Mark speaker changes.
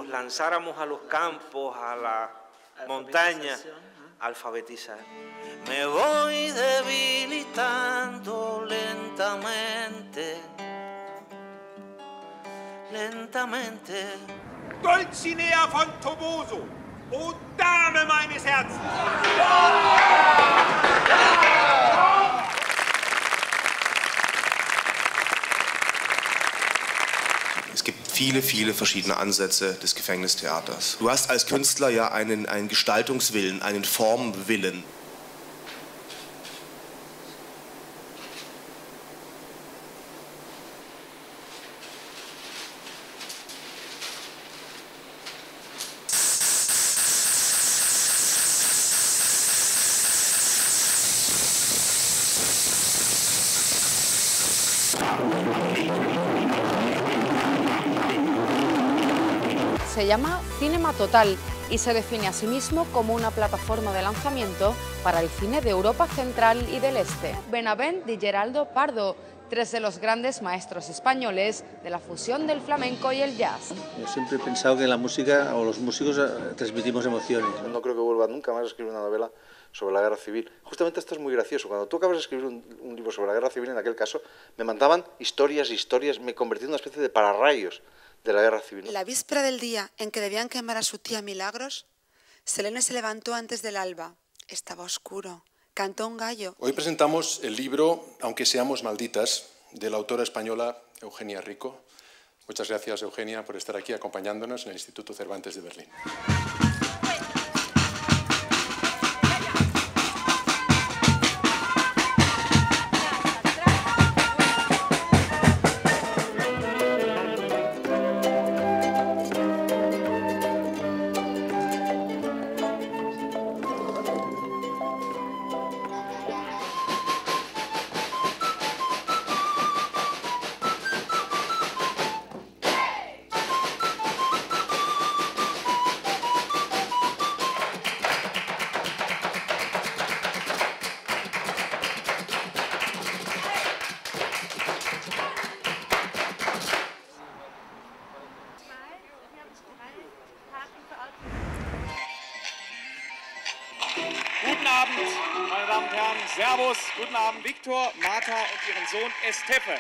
Speaker 1: nos lanzáramos a los campos, a la montaña, a alfabetizar. Me voy debilitando lentamente, lentamente.
Speaker 2: Dulcinea von Toboso, oh Dame meines Herzens!
Speaker 3: Es gibt viele, viele verschiedene Ansätze des Gefängnistheaters. Du hast als Künstler ja einen Gestaltungswillen, einen Formwillen.
Speaker 4: Se llama Cinema Total y se define a sí mismo como una plataforma de lanzamiento para el cine de Europa Central y del Este. Benavent y Geraldo Pardo, tres de los grandes maestros españoles de la fusión del flamenco y el jazz.
Speaker 5: Yo siempre he pensado que la música o los músicos transmitimos emociones.
Speaker 6: No creo que vuelva nunca más a escribir una novela sobre la guerra civil. Justamente esto es muy gracioso. Cuando tú acabas de escribir un libro sobre la guerra civil, en aquel caso, me mandaban historias, me convertí en una especie de pararrayos de la guerra civil.
Speaker 7: La víspera del día en que debían quemar a su tía Milagros, Selene se levantó antes del alba. Estaba oscuro. Cantó un gallo.
Speaker 8: Hoy presentamos el libro Aunque seamos malditas, de la autora española Eugenia Rico. Muchas gracias, Eugenia, por estar aquí acompañándonos en el Instituto Cervantes de Berlín.
Speaker 2: Guten Abend, meine Damen und Herren. Servus, guten Abend, Viktor, Martha und ihren Sohn Estefe.